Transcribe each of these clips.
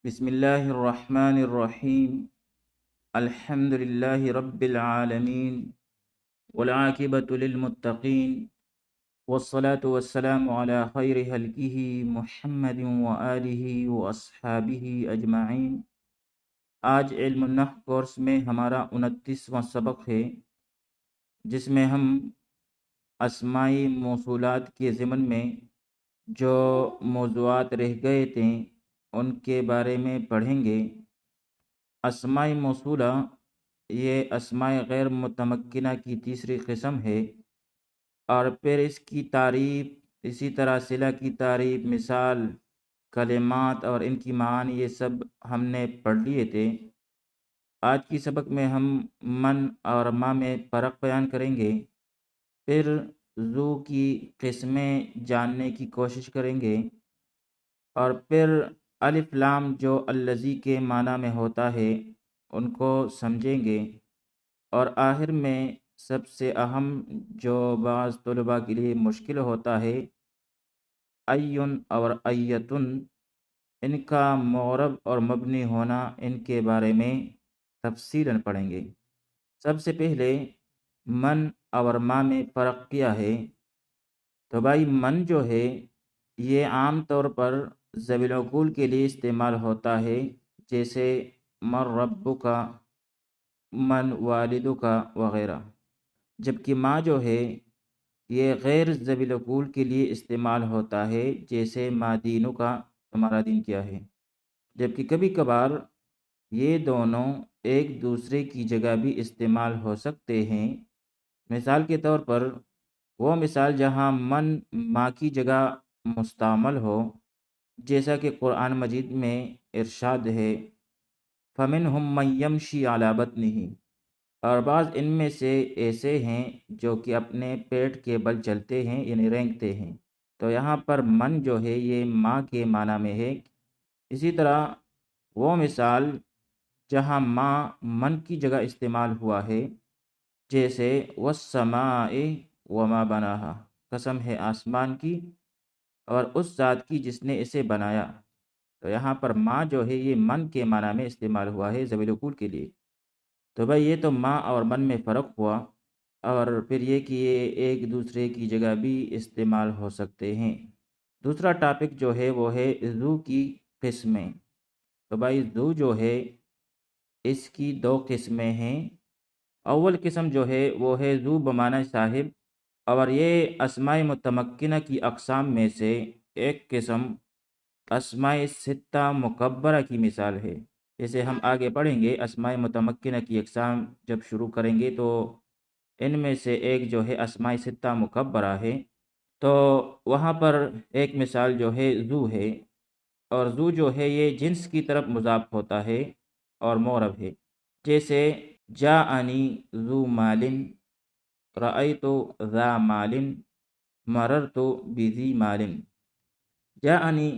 بسم الله الرحمن الرحيم. الحمد لله رب العالمين، والعاقبة للمتقين، والصلاة والسلام على خير خلقه محمد وآله وأصحابه أجمعين. آج علم النحو کورس میں ہمارا 29واں سبق ہے، جس میں ہم اسمائی موصولات کے ضمن میں جو موضوعات رہ گئے تھے ان کے بارے میں پڑھیں گے۔ اسماء موصولہ یہ اسماء غیر متمکنہ کی تیسری قسم ہے، اور پھر اس کی تعریف، اسی طرح صلہ کی تعریف، مثال، کلمات اور ان کی معانی، یہ سب ہم نے پڑھ لیے تھے۔ آج کی سبق میں ہم من اور ما میں فرق بیان کریں گے، پھر ذو کی قسمیں جاننے کی کوشش کریں گے، اور پھر الف لام جو الذی کے معنی میں ہوتا ہے ان کو سمجھیں گے، اور آخر میں سب سے اہم جو بعض طلباء کے لیے مشکل ہوتا ہے، ایون اور ایتن، ان کا معرب اور مبنی ہونا، ان کے بارے میں تفصیلاً پڑھیں گے۔ سب سے پہلے من اور ما میں فرق کیا ہے؟ تو بھائی من جو ہے یہ عام طور پر ذوی العقول کے لیے استعمال ہوتا ہے، جیسے من ربک، من والدک وغیرہ، جبکہ ما جو ہے یہ غیر ذوی العقول کے لیے استعمال ہوتا ہے، جیسے ما دینک، تمہارا دین کیا ہے۔ جبکہ کبھی کبھار یہ دونوں ایک دوسرے کی جگہ بھی استعمال ہو سکتے ہیں۔ مثال کے طور پر وہ مثال جہاں من ما کی جگہ مستعمل ہو، جیسا کہ قرآن مجید میں ارشاد ہے، فَمِنْهُمْ مَنْ يَمْشِي عَلَى بَطْنِهِ، اور بعض ان میں سے ایسے ہیں جو کہ اپنے پیٹ کے بل چلتے ہیں، یعنی رینگتے ہیں۔ تو یہاں پر من جو ہے یہ ماں کے معنی میں ہے۔ اسی طرح وہ مثال جہاں ماں من کی جگہ استعمال ہوا ہے، جیسے وَالسَّمَاءِ وَمَا بَنَاهَا، قسم ہے آسمان کی اور اس ذات کی جس نے اسے بنایا۔ تو یہاں پر ماں جو ہے یہ من کے معنی میں استعمال ہوا ہے ذوی العقول کے لیے۔ تو بھائی یہ تو ماں اور من میں فرق ہوا، اور پھر یہ کہ یہ ایک دوسرے کی جگہ بھی استعمال ہو سکتے ہیں۔ دوسرا ٹاپک جو ہے وہ ہے ذو کی قسمیں۔ تو بھائی ذو جو ہے اس کی دو قسمیں ہیں۔ اول قسم جو ہے وہ ہے ذو بمعنی صاحب، اور یہ اسماء متمکنہ کی اقسام میں سے ایک قسم اسماء ستہ مکبرہ کی مثال ہے۔ جیسے ہم آگے پڑھیں گے اسماء متمکنہ کی اقسام جب شروع کریں گے، تو ان میں سے ایک جو ہے اسماء ستہ مکبرہ ہے۔ تو وہاں پر ایک مثال جو ہے ذو ہے، اور ذو جو ہے یہ جنس کی طرف مضاف ہوتا ہے اور معرب ہے، جیسے جاءنی ذو مال، رأیت ذا مال، مررت بذی مال۔ جاءنی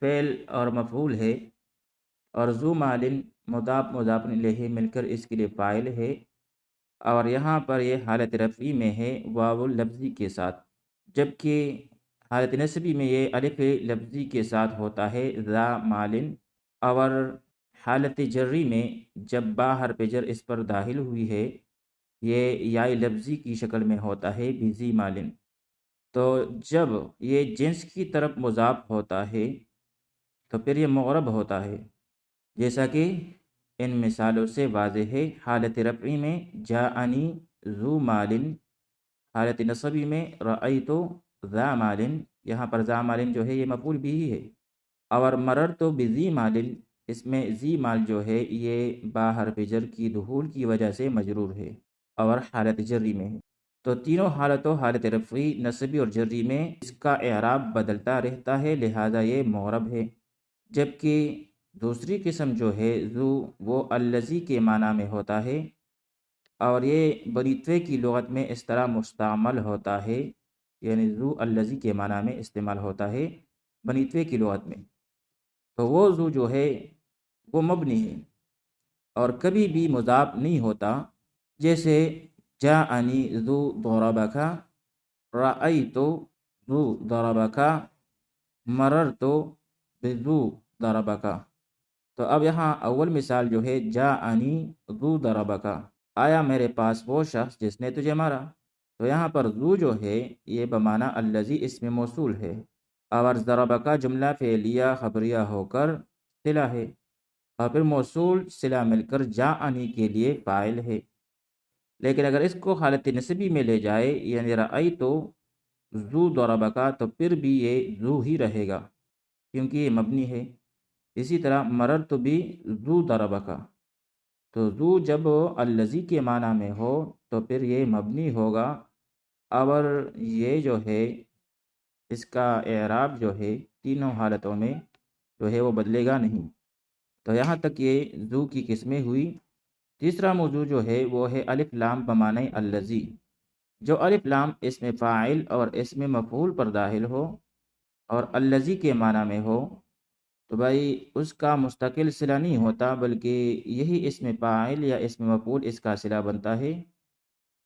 فعل اور مفعول ہے، اور ذو مال مضاف الیہ مل کر اس کے لیے فاعل ہے، اور یہاں پر یہ حالت رفعی میں ہے واو لفظی کے ساتھ، جبکہ حالت نصبی میں یہ الف لفظی کے ساتھ ہوتا ہے ذا مال، اور حالت جری میں جب با حرف جر اس پر داخل ہوئی ہے یہ یا لفظی کی شکل میں ہوتا ہے بذی مال۔ تو جب یہ جنس کی طرف مضاف ہوتا ہے تو پھر یہ معرب ہوتا ہے، جیسا کہ ان مثالوں سے واضح ہے۔ حالت رفعی میں جاءنی ذو مال، حالت نصبی میں رأیت ذا مال، یہاں پر ذا مال جو ہے یہ مفعول بھی ہے، اور مررت بذی مال، اس میں ذی مال جو ہے یہ با حرف جر کی دخول کی وجہ سے مجرور ہے اور حالت جری میں ہے۔ تو تینوں حالتوں، حالت رفعی، نصبی اور جری میں اس کا اعراب بدلتا رہتا ہے، لہذا یہ معرب ہے۔ جبکہ دوسری قسم جو ہے ذو، وہ الذی کے معنی میں ہوتا ہے، اور یہ بنیتوے کی لغت میں اس طرح مستعمل ہوتا ہے، یعنی ذو الذی کے معنی میں استعمال ہوتا ہے بنیتوے کی لغت میں۔ تو وہ ذو جو ہے وہ مبنی ہے اور کبھی بھی مضاف نہیں ہوتا، جیسے جاءنی ذو ضربک، رأیت ذو ضربک، مررت بذو ضربک۔ تو اب یہاں اول مثال جو ہے جاءنی ذو ضربک، آیا میرے پاس وہ شخص جس نے تجھے مارا۔ تو یہاں پر ذو جو ہے یہ بمعنی الذی اسم موصول ہے، اور ضربک جملہ فعلیہ خبریہ ہو کر صلہ ہے، اور پھر موصول صلہ مل کر جاءنی کے لیے فاعل ہے۔ لیکن اگر اس کو حالت نسبی میں لے جائے یعنی رأیتو ذو ضربک، تو پھر بھی یہ ذو ہی رہے گا کیونکہ یہ مبنی ہے۔ اسی طرح مررت بھی ذو ضربک، تو ذو جب الذی کے معنی میں ہو تو پھر یہ مبنی ہوگا، اور یہ جو ہے اس کا اعراب جو ہے تینوں حالتوں میں جو ہے وہ بدلے گا نہیں۔ تو یہاں تک یہ ذو کی قسمیں ہوئی۔ تیسرا موضوع جو ہے وہ ہے الف لام بمعنی الذی۔ جو الف لام اسم فاعل اور اسم مفعول پر داخل ہو اور الذی کے معنی میں ہو تو بھائی اس کا مستقل صلہ نہیں ہوتا، بلکہ یہی اسم فاعل یا اسم مفعول اس کا صلہ بنتا ہے۔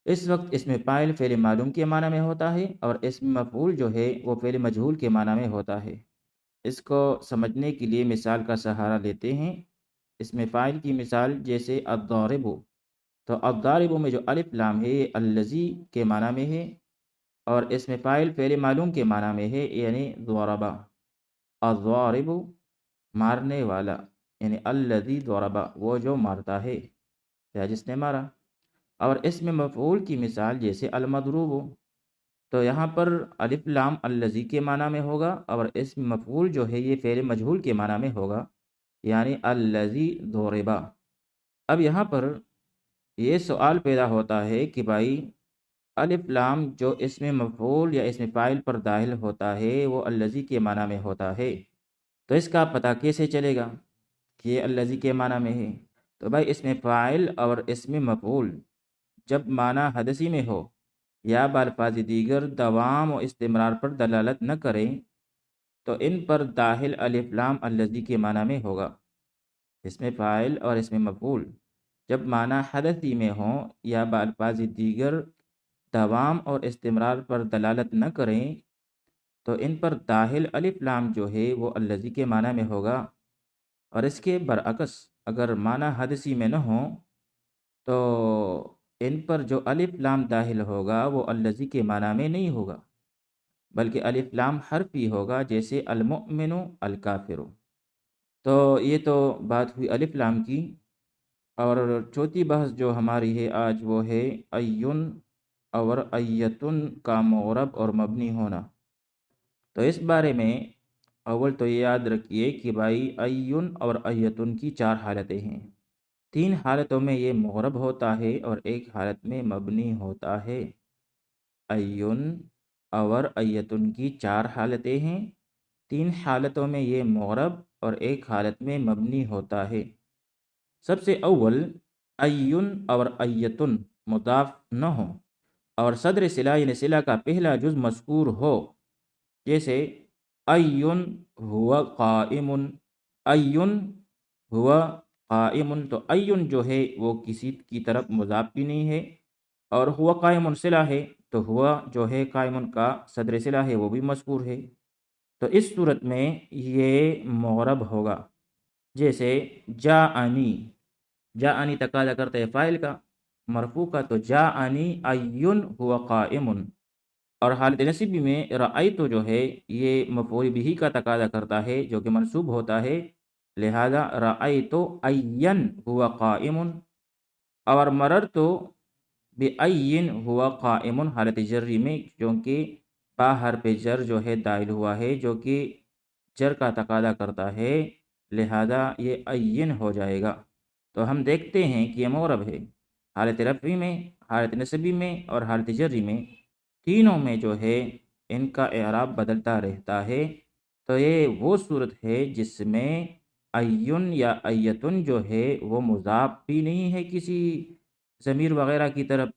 اس وقت اسم فاعل فعل معلوم کے معنی میں ہوتا ہے اور اسم مفعول جو ہے وہ فعل مجہول کے معنی میں ہوتا ہے۔ اس کو سمجھنے کے لیے مثال کا سہارا لیتے ہیں۔ اسم فاعل کی مثال جیسے الضارب، تو الضارب میں جو الف لام ہے یہ الذی کے معنی میں ہے، اور اسم فاعل فعل معلوم کے معنی میں ہے یعنی ضربا۔ الضارب مارنے والا، یعنی الذی ضربا وہ جو مارتا ہے یا جس نے مارا۔ اور اسم مفعول کی مثال جیسے المضروب، تو یہاں پر الف لام الذی کے معنی میں ہوگا اور اسم مفعول جو ہے یہ فعل مجہول کے معنی میں ہوگا یعنی الذی ضربا۔ اب یہاں پر یہ سوال پیدا ہوتا ہے کہ بھائی الف لام جو اسم مفعول یا اسم فاعل پر داخل ہوتا ہے وہ الذی کے معنی میں ہوتا ہے، تو اس کا پتہ کیسے چلے گا کہ یہ الذی کے معنی میں ہے؟ تو بھائی اسم فاعل اور اسم مفعول جب معنی حدثی میں ہو یا بالفاظ دیگر دوام و استمرار پر دلالت نہ کریں تو ان پر داخل الف لام الذی کے معنی میں ہوگا۔ اسم فاعل اور اسم مفعول جب معنی حدثی میں ہوں یا بالفاظ دیگر دوام اور استمرار پر دلالت نہ کریں تو ان پر داخل الف لام جو ہے وہ الذی کے معنی میں ہوگا، اور اس کے برعکس اگر معنی حدثی میں نہ ہوں تو ان پر جو الف لام داخل ہوگا وہ الذی کے معنی میں نہیں ہوگا، بلکہ الف لام حرفی ہوگا جیسے المؤمن الکافر۔ تو یہ تو بات ہوئی الف لام کی، اور چوتھی بحث جو ہماری ہے آج وہ ہے ایون اور ایتن کا معرب اور مبنی ہونا۔ تو اس بارے میں اول تو یہ یاد رکھیے کہ بھائی ایون اور ایتن کی 4 حالتیں ہیں۔ 3 حالتوں میں یہ معرب ہوتا ہے اور ایک حالت میں مبنی ہوتا ہے۔ ایون اور ایتن کی 4 حالتیں ہیں، 3 حالتوں میں یہ معرب اور ایک حالت میں مبنی ہوتا ہے۔ سب سے اول ایون اور ایتن مضاف نہ ہو اور صدر صلہ یعنی صلہ کا پہلا جز مذکور ہو، جیسے ایون ہوا قائم، ایون ہوا قائم، تو ایون جو ہے وہ کسی کی طرف مضاف بھی نہیں ہے، اور ہوا قائم صلہ ہے تو ہوا جو ہے قائم کا صدر صلہ ہے وہ بھی مذکور ہے، تو اس صورت میں یہ معرب ہوگا۔ جیسے جاءنی، جاءنی تقاضا کرتا ہے فاعل کا، مرفوع کا، تو جاءنی ایون ہوا قائم، اور حالت نصبی میں رأیتو جو ہے یہ مفعول بہ کا تقاضا کرتا ہے جو کہ منصوب ہوتا ہے، لہذا رأیتو این ہوا قائم، اور مررتو بأین ہوا قائم حالت جری میں، چونکہ با حرف جر جو ہے داخل ہوا ہے جو کہ جر کا تقاضا کرتا ہے، لہذا یہ این ہو جائے گا۔ تو ہم دیکھتے ہیں کہ یہ معرب ہے، حالت رفعی میں، حالت نصبی میں اور حالت جری میں، تینوں میں جو ہے ان کا اعراب بدلتا رہتا ہے۔ تو یہ وہ صورت ہے جس میں ایون یا ایتن جو ہے وہ مضاف بھی نہیں ہے کسی ضمیر وغیرہ کی طرف،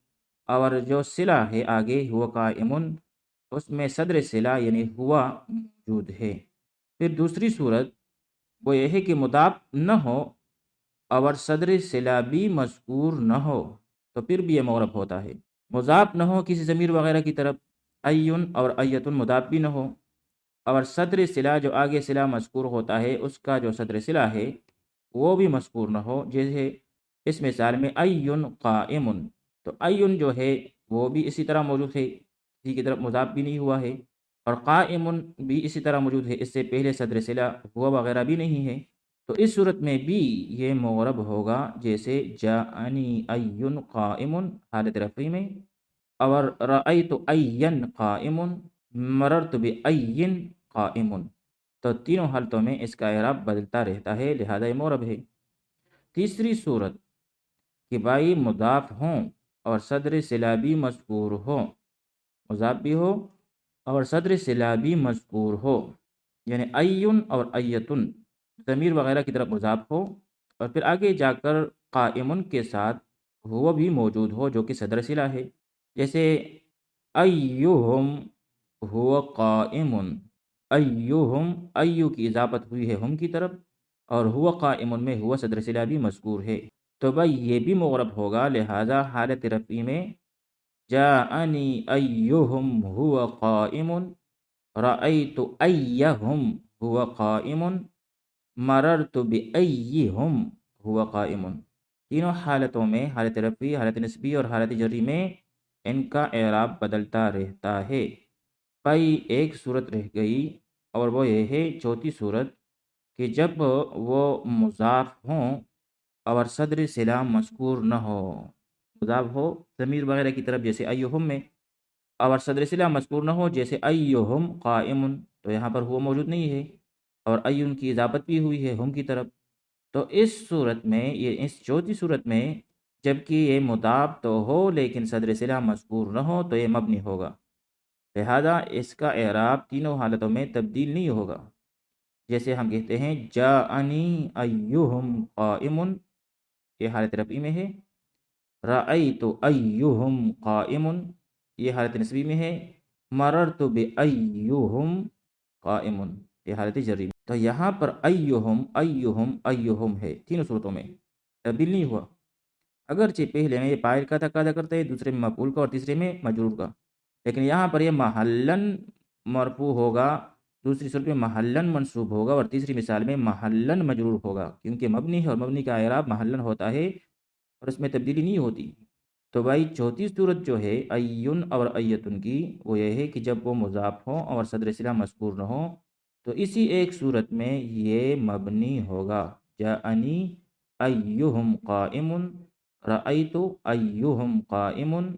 اور جو صلہ ہے آگے ہوا قائم اس میں صدر صلہ یعنی ہوا موجود ہے۔ پھر دوسری صورت وہ یہ ہے کہ مضاف نہ ہو اور صدر صلہ بھی مذکور نہ ہو، تو پھر بھی یہ معرب ہوتا ہے۔ مضاف نہ ہو کسی ضمیر وغیرہ کی طرف، ایون اور ایتن مضاف بھی نہ ہو، اور صدر صلہ جو آگے صلہ مذکور ہوتا ہے اس کا جو صدر صلہ ہے وہ بھی مذکور نہ ہو، جیسے اس مثال میں ایٌ قائمٌ، تو ایٌ جو ہے وہ بھی اسی طرح موجود ہے، اسی کی طرف مضاف بھی نہیں ہوا ہے، اور قائمٌ بھی اسی طرح موجود ہے، اس سے پہلے صدر صلہ ہوا وغیرہ بھی نہیں ہے، تو اس صورت میں بھی یہ معرب ہوگا، جیسے جاءنی ایٌ قائمٌ حالت رفعی میں، اور رأیت ایً قائمٌ، مررت بأیٍ قائمٌ، تو تینوں حالتوں میں اس کا اعراب بدلتا رہتا ہے، لہذا یہ معرب ہے۔ تیسری صورت کہ بھائی مضاف ہوں اور صدر صلہ بھی مذکور ہو، مضاف بھی ہو اور صدر صلہ بھی مذکور ہو، یعنی ایٌ اور ایتن ضمیر وغیرہ کی طرف مضاف ہو، اور پھر آگے جا کر قائمن کے ساتھ ہوا بھی موجود ہو جو کہ صدر صلہ ہے، جیسے ایہم ہوا قائمن، ایہم ایو کی اضافت ہوئی ہے ہم کی طرف، اور ہوا قائمن میں ہوا صدر صلہ بھی مذکور ہے، تو بھائی یہ بھی معرب ہوگا، لہذا حالت رفعی میں جاءنی ایہم ہوا قائمن، رأیت ایہم ہوا قائمن، مررت بأیہم ہوا قائمن، تینوں حالتوں میں حالت رفعی، حالت نسبی اور حالت جری میں ان کا اعراب بدلتا رہتا ہے۔ بھائی ایک صورت رہ گئی اور وہ یہ ہے چوتھی صورت کہ جب وہ مضاف ہوں اور صدر صلہ مذکور نہ ہو، مضاف ہو ضمیر وغیرہ کی طرف جیسے ایہم میں، اور صدر صلہ مذکور نہ ہو جیسے ایہم قائمن، تو یہاں پر وہ موجود نہیں ہے، اور ایون کی اضافت بھی ہوئی ہے ہم کی طرف، تو اس صورت میں اس چوتھی صورت میں جبکہ یہ مضاف تو ہو لیکن صدر صلہ مذکور نہ ہو تو یہ مبنی ہوگا، لہذا اس کا اعراب تینوں حالتوں میں تبدیل نہیں ہوگا، جیسے ہم کہتے ہیں جاءنی ایہم قائمن، یہ حالت رفعی میں ہے، رأیت ایہم قائمن، یہ حالت نسبی میں ہے، مررت بأیہم قائمن، یہ حالت جری میں، تو یہاں پر ایہم ایہم ایہم ہے، تینوں صورتوں میں تبدیل نہیں ہوا، اگرچہ پہلے میں یہ فاعل کا تقاضا کرتا ہے، دوسرے میں مفعول کا اور تیسرے میں مجرور کا، لیکن یہاں پر یہ محلن مرفوع ہوگا، دوسری صورت میں محلن منصوب ہوگا، اور تیسری مثال میں محلن مجرور ہوگا، کیونکہ مبنی ہے اور مبنی کا اعراب محلن ہوتا ہے اور اس میں تبدیلی نہیں ہوتی۔ تو بھائی چوتھی صورت جو ہے ایون اور ایتن کی، وہ یہ ہے کہ جب وہ مضاف ہوں اور صدر صلہ مذکور نہ ہو، تو اسی ایک صورت میں یہ مبنی ہوگا، جاءنی ایہم قائمن، رأیت ایہم قائمن،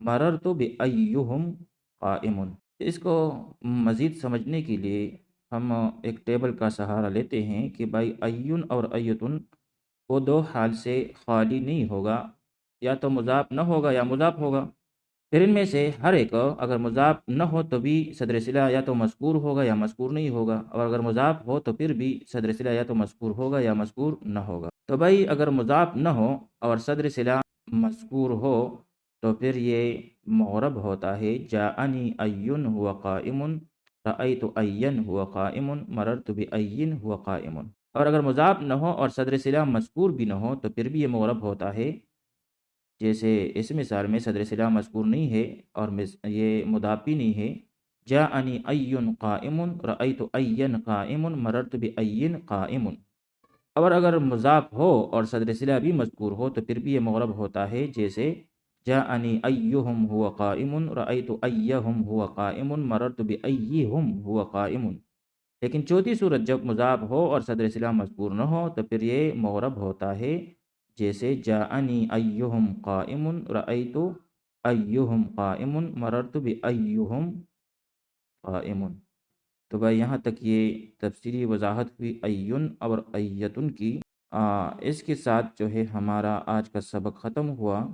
مررت بأیہم قائمن۔ اس کو مزید سمجھنے کے لیے ہم ایک ٹیبل کا سہارا لیتے ہیں کہ بھائی ایون اور ایتن وہ دو حال سے خالی نہیں ہوگا، یا تو مضاف نہ ہوگا یا مضاف ہوگا، پھر ان میں سے ہر ایک اگر مضاف نہ ہو تو بھی صدر صلہ یا تو مذکور ہوگا یا مذکور نہیں ہوگا، اور اگر مضاف ہو تو پھر بھی صدر صلہ یا تو مذکور ہوگا یا مذکور نہ ہوگا۔ تو بھائی اگر مضاف نہ ہو اور صدر صلہ مذکور ہو تو پھر یہ معرب ہوتا ہے، جاءنی ایٌ ہوا قائمن، رأیت ایً ہوا قائمن، مررت بأیٍ ہوا قائمن، اور اگر مضاف نہ ہو اور صدر صلہ مذکور بھی نہ ہو تو پھر بھی یہ معرب ہوتا ہے، جیسے اس مثال میں صدر صلہ مذکور نہیں ہے اور یہ مضاف بھی نہیں ہے، جاءنی ایٌ قائمن، رأیت ایً قائمن، مررت بأیٍ قائمن، اور اگر مضاف ہو اور صدر صلہ بھی مذکور ہو تو پھر بھی یہ معرب ہوتا ہے، جیسے جاءنی ایہم ہوا قائمن، رأیت ایہم ہوا قائمن، مررت بأیہم ہوا قائمن، لیکن چوتھی صورت جب مضاف ہو اور صدر صلہ مذکور نہ ہو تو پھر یہ معرب ہوتا ہے، جیسے جاءنی ایہم قائمن، رأیت ایہم قائمن، مررت بأیہم قائمن۔ تو بھائی یہاں تک یہ تفصیلی وضاحت ہوئی ایون اور ایتن کی۔ اس کے ساتھ جو ہے ہمارا آج کا سبق ختم ہوا۔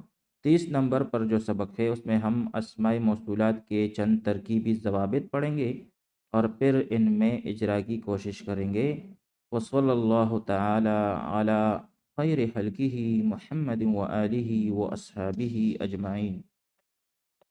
30 نمبر پر جو سبق ہے اس میں ہم اسماء موصولات کے چند ترکیبی ضوابط پڑھیں گے اور پھر ان میں اجرا کی کوشش کریں گے۔ وصلی اللہ تعالی علی خیر خلقہ محمد وآلہ واصحابہ اجمعین۔